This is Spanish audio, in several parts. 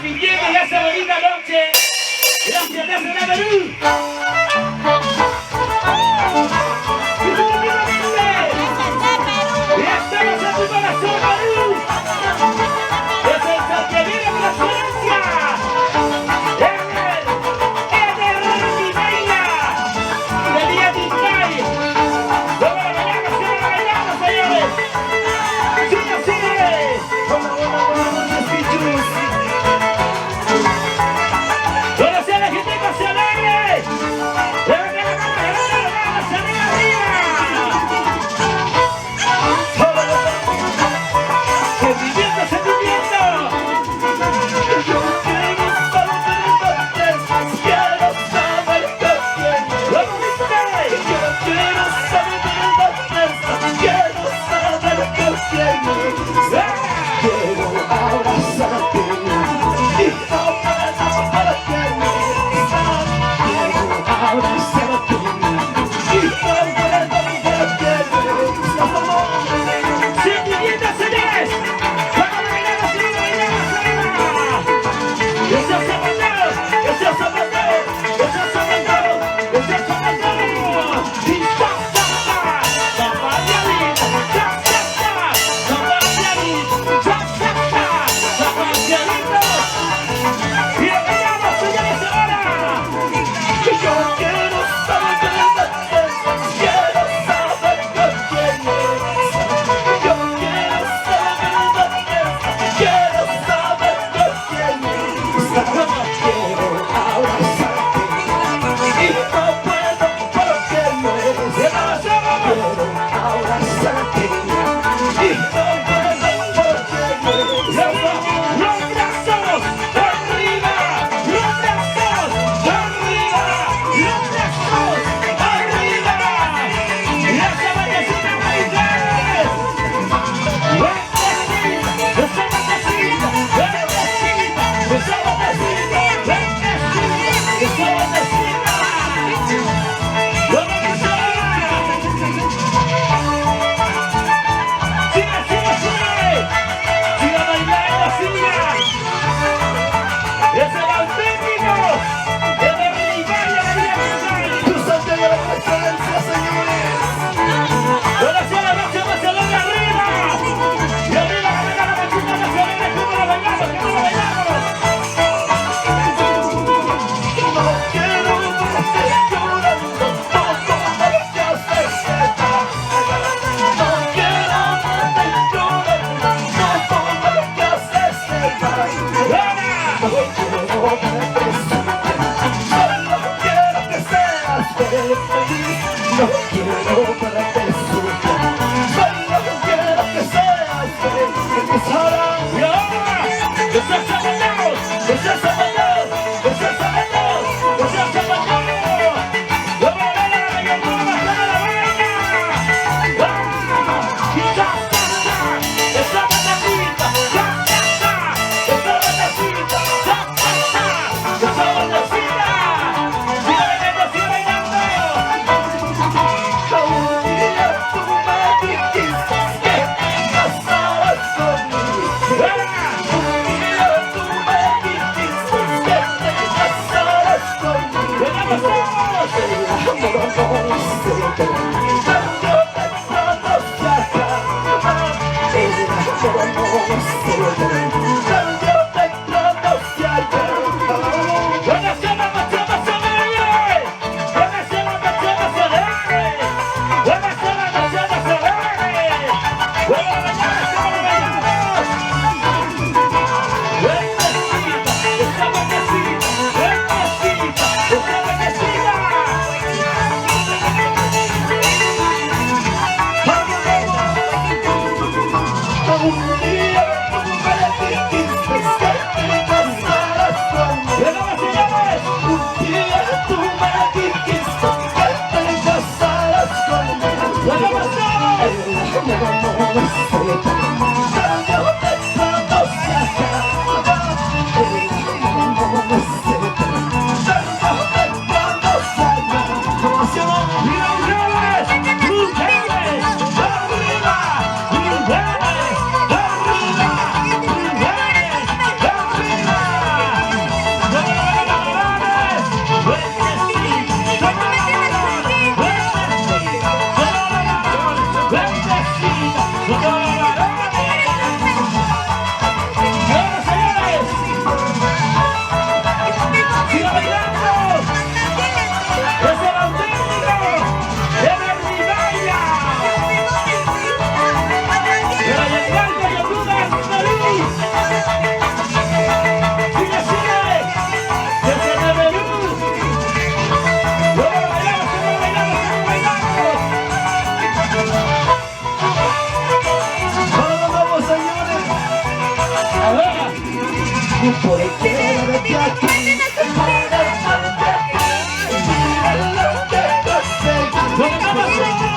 viviendo en esa bonita noche. Gracias, gracias, la Perú. Estamos en tu corazón, Perú. Es el sol que viene con la excelencia. Es de Randy Baila. De Día Tintay. Luego la bailamos, señores. ¡Sigue, sigue! ¡Todos se legítimos, se alegre! ¡Levante la mano, levante la mano, se arriba, arriba! ¡Sentimiento, sentimiento! ¡Vamos, ¡sentimiento, señores! ¡Vamos a bailar así, bailamos arriba! ¡Eso es zapatero! ¡Eso es zapatero! ¡Eso es zapatero! ¡Eso es zapatero! ¡Y ta, ta, ta! ¡Papá de David! ¡Ta, ta, ta! ¡Papá de David! ¡Ta, ta, ta! ¡Papá de David! ¡Y lo bailamos, señores, ahora! ¡Yo quiero saber qué es! ¡Quiero saber qué es! ¡Yo quiero saber qué es! ¡Quiero saber qué es! Quiero abrazarte y no puedo porque no eres. ¡Quiero abrazarte y no puedo porque no eres. ¡Los brazos arriba! ¡Los brazos arriba! ¡Los brazos arriba! ¡Y esa bandecita, Maricel! ¡Esa bandecita! ¡Esa bandecita! ¡Esa bandecita! ¡Vamos ahora! ¡Siga, siga, siga! ¡Siga bailando, siga! ¡Es el auténtico! ¡Es de Rinicaria, de Día Tintay! ¡Tu Santiago de la excelencia, señores! ¡Ahora sí, la noche más alegre arriba! ¡Y arriba que venga la machita más alegre! ¡Cómo lo bailamos! ¡Cómo lo bailamos! No quiero verte llorando, no como lo que haces esta. No quiero verte llorando, no como lo que haces esta. No quiero verte solo quiero que seas feliz. No quiero verte solo quiero que seas feliz. Ahora, y ahora, ¡eso es zapatero! ¡Eso es zapatero! ¡Eso es zapatero! ¡Eso es zapatero! ¡Vamos a ver la galletura más grande de la vaina! ¡Ah! ¡Y ta, ta, ta! ¡Esa bandecita! ¡Ta, ta, ta! ¡Esa bandecita! ¡Ta, ta, ta! ¡Esa bandecita! ¡Sigue bailando, sigue bailando! Un día tú me dijiste que te casabas conmigo. Ahora. Porque desde aquí, Lo que está pasando.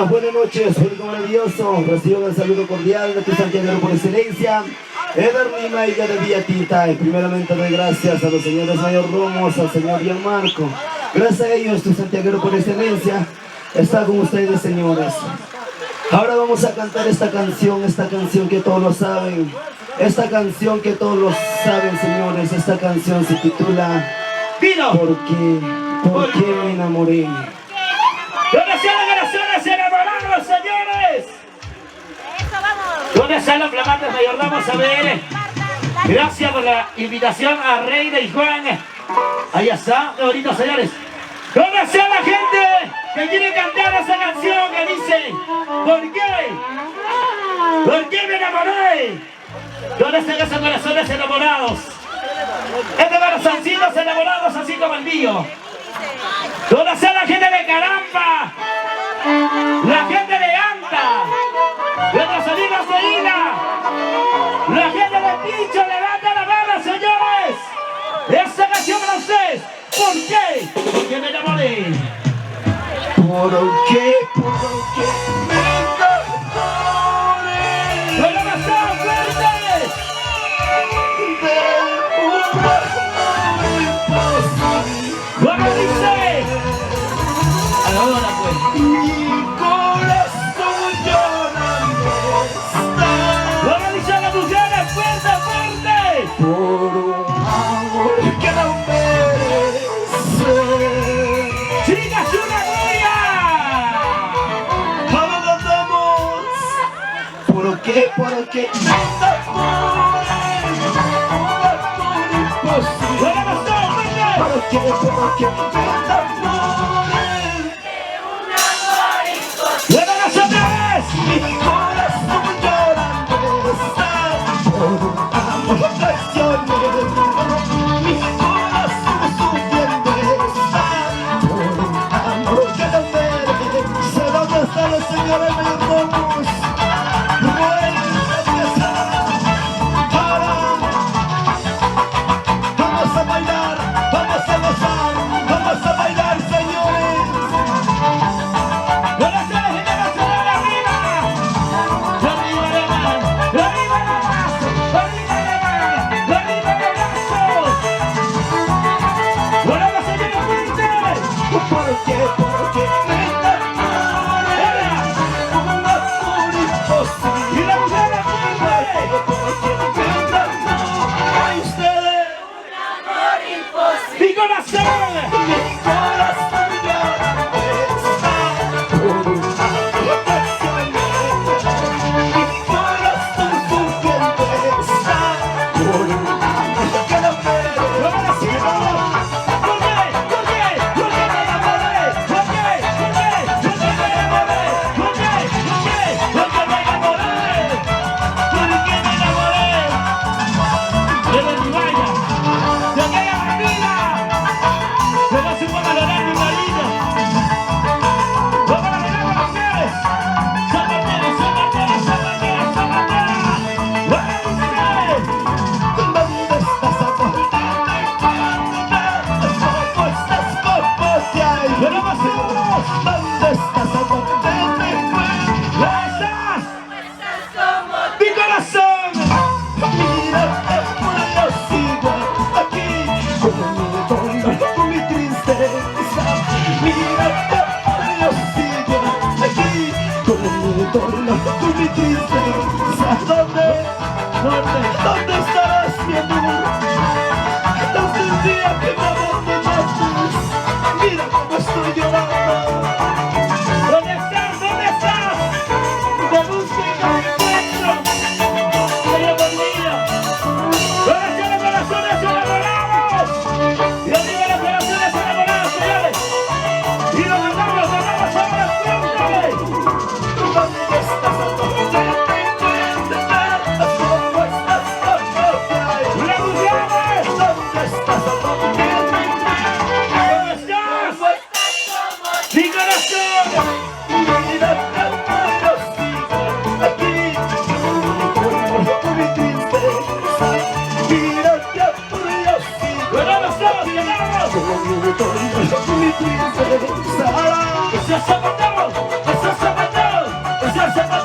Buenas noches, público maravilloso. Reciban el saludo cordial de tu santiaguero por excelencia, Eder Lima y Vía Tita. Y primeramente doy gracias a los señores Mayor Romos, al señor Gianmarco. Gracias a ellos, tu santiaguero por excelencia está con ustedes, señores. Ahora vamos a cantar esta canción que todos lo saben. Esta canción que todos lo saben, señores. Esta canción se titula ¿Por qué me enamoré? ¿Dónde se enamoraron, señores? están los flamantes mayordomos, a ver. Gracias por la invitación a Reina y Juan. Ahí está, qué bonito, señores. ¿Dónde está la gente que quiere cantar esa canción que dice ¿por qué? ¿Por qué me enamoré? ¿Dónde están esos corazones enamorados? Este corazoncitos enamorados así como el mío. ¿Dónde está la gente de Caramba? La gente de Anta, nuestros amigos de Ina, la gente de Pincho, levanta la mano, señores. Esta canción para ustedes. ¿Por qué? Porque me enamoré. ¿Por qué? ¿Por qué me enamoré? ¡Bueno, más fuerte! De un amor imposible. ¿Cómo dice? Ahora pues. Mi corazón llorando está. ¿Cómo dice la mujer? ¡Fuerte, fuerte! Por un amor que no merece. ¡Chicas, una gloria! Vamos, cantamos. ¿Por qué? ¿Por qué me enamoré? Amor imposible. ¡Bueno, más fuerte! ¿Por qué? ¿Por qué me enamoré? ¡Bueno, más otra vez! Mi corazón llorando está por un amor traicionero. Mi corazón sufriendo está por un amor que no merece. ¿Dónde están los señores mayordomos? Vuelven a empezar. Vamos a bailar, vamos a gozar, vamos a bailar, señores. ¡Bueno, se les viene la señora arriba! ¡Arriba la mano! ¡Arriba la brazo! ¡Arriba la mano! ¡Arriba el brazo! ¡Bueno, la señora fuerte! ¿Por qué? ¿Por qué me enamoré? Un amor imposible. ¡Y la mujer fuerte! ¿Por qué me enamoré? Ustedes, ¡Mi corazón! mi corazón llorando está por un amor traicionero. Mi corazón sufriendo está por un amor que no merece. ¡Vamos a decirlo! ¿Por qué? ¿Por qué? ¿Por qué me enamoré? ¿Por qué? ¿Por qué? ¿Por qué me enamoré? ¿Por qué? ¿Por qué? ¿Por qué me enamoré? ¿Por qué me enamoré? De la Ribaya, de aquella bandida, de la supo valorar mi marido. ¡Vamos a bailar con ustedes! ¡Zapatera, zapatera, zapatera, zapatera! ¡Bueno, ustedes! ¿Dónde estás, amor? ¿Cómo estás? ¿Cómo te ha ido? ¡Pero más seguros! ¿Dónde estás, amor? ¿Dónde fue? ¿Dónde estás? ¡Mi corazón! Mírate, por yo sigo aquí con mi dolor, con mi tristeza. Mírate, por yo sigo aquí con mi dolor, con mi tristeza. ¿Dónde estarás, mi amor? Desde el día que me abandonaste, mira cómo estoy llorando. ¿Dónde estás? ¿Dónde estás? Te busco y no te encuentro. Señor Bonilla. ¿Dónde están los corazones enamorados? Y arriba los corazones enamorados, señores. Y los mandamos ahora fuerte. ¿Dónde estás, amor? ¿Dónde te encuentras? ¿Cómo estás? ¿Cómo te ha ido? ¡Las mujeres! ¿Dónde estás, amor? ¿Dónde te encuentras? ¿Dónde estás? ¡Mi corazón! Mírate, por yo sigo aquí con mi tristeza. Mírate, por yo sigo ¡Ganamos todos! ¡Ganamos! con mi tristeza. ¡Esos zapatados! ¡Esos zapatados! ¡Esos zapatados!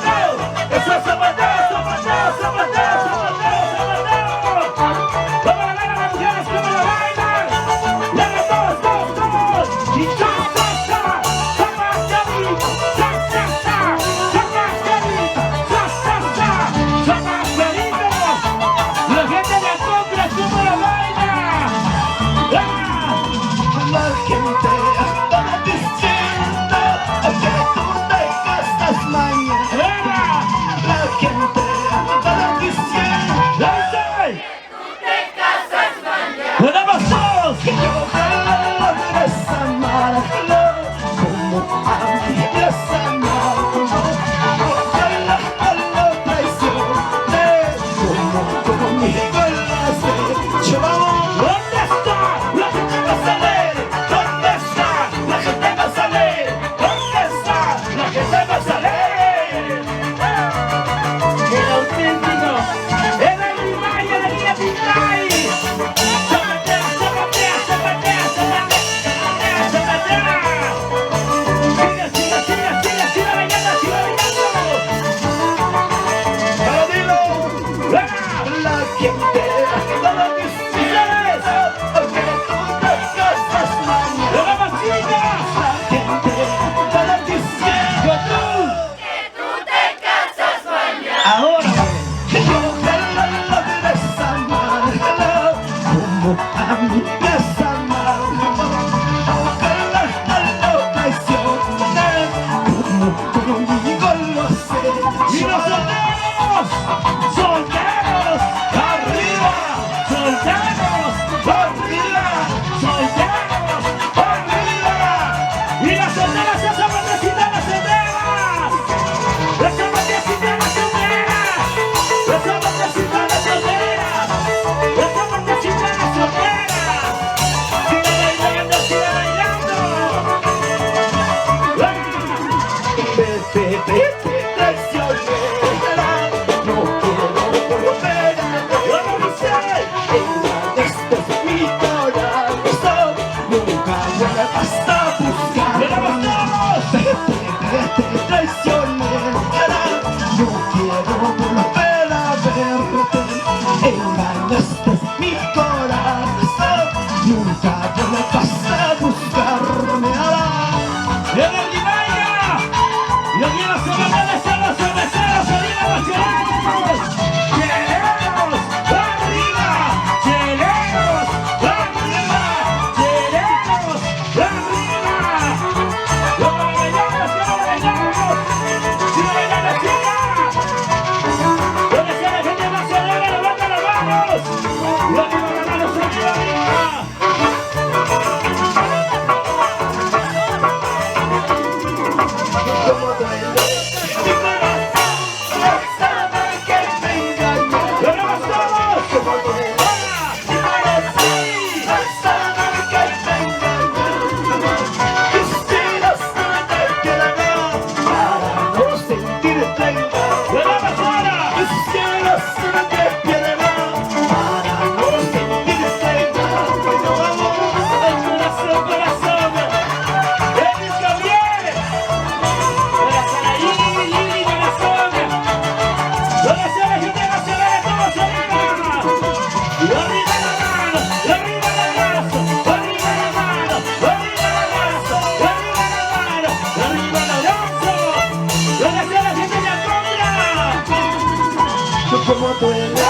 como duele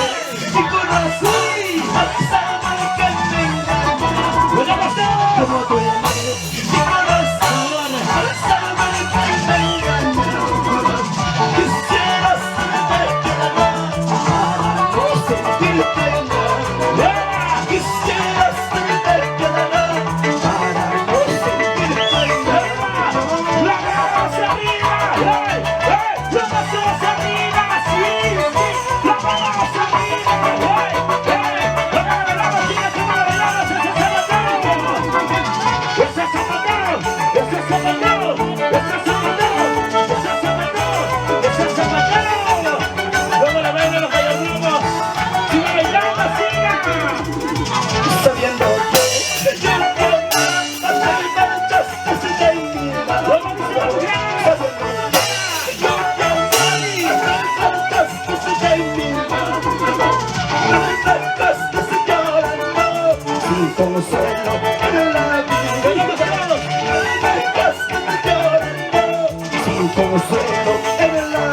mi corazón al saber que me engañó. ¡Buena pasada! Como duele mi corazón al saber que me engañó. Quisiera saberte la verdad para no sentirte mal. Quisiera saberte la verdad para no sentirte mal. ¡La vamos arriba! ¡Hey! ¡Hey! ¡La vamos arriba! ¡Sí! ¡Sí! ¡La vamos arriba! ¡Hey! ¡Hey! ¡La vamos sigue como la bailamos! ¡Ese es Zapatero! ¡Ese es Zapatero! ¡Ese es Zapatero! ¡Ese es Zapatero! ¡Ese es Zapatero! ¡Ese es Zapatero! ¡Luego la bailan los gallardinos! ¡Sigue bailando! ¡Siga! Sabiendo que yo quiero hacer fantasmas de mi vida. ¡Vamos, mis mujeres! Yo quiero hacer fantasmas de mi vida. Fantasmas llorando sin consuelo en la vida. ¡Vamos, Fantasmas llorando sin consuelo en la vida.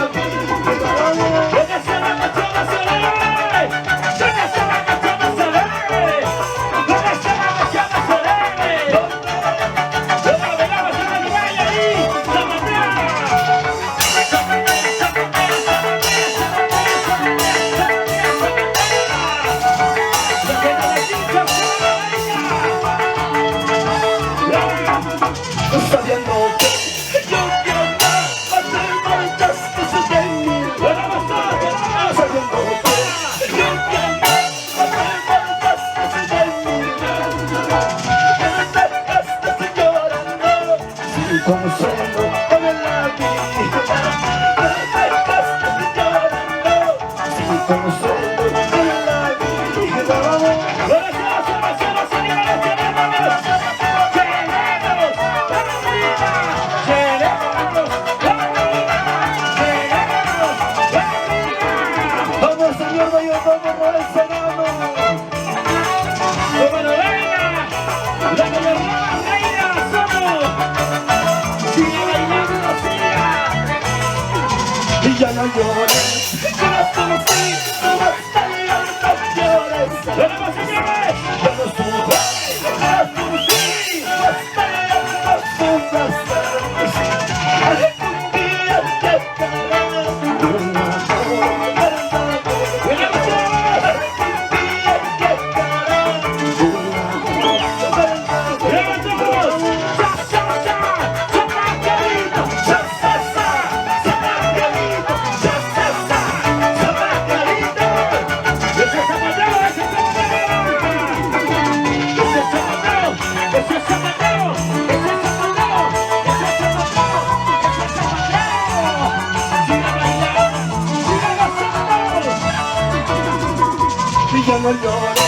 Sabiendo que yo quiero hacer fantasmas de mi vida. Sabiendo que yo quiero hacer fantasmas de mi vida. Fantasmas llorando sin consuelo en la vida. Fantasmas llorando sin consuelo en la vida. Vamos, señor Mayor, vamos, Noel Serrano. Y ya no llores, yo no conocí, no basta llorar, no llores. Ya no sufras, no conocí, no basta llorar, no sufras. Algún día te dará un amor verdadero. Algún día te dará un amor verdadero. Y ya no llores.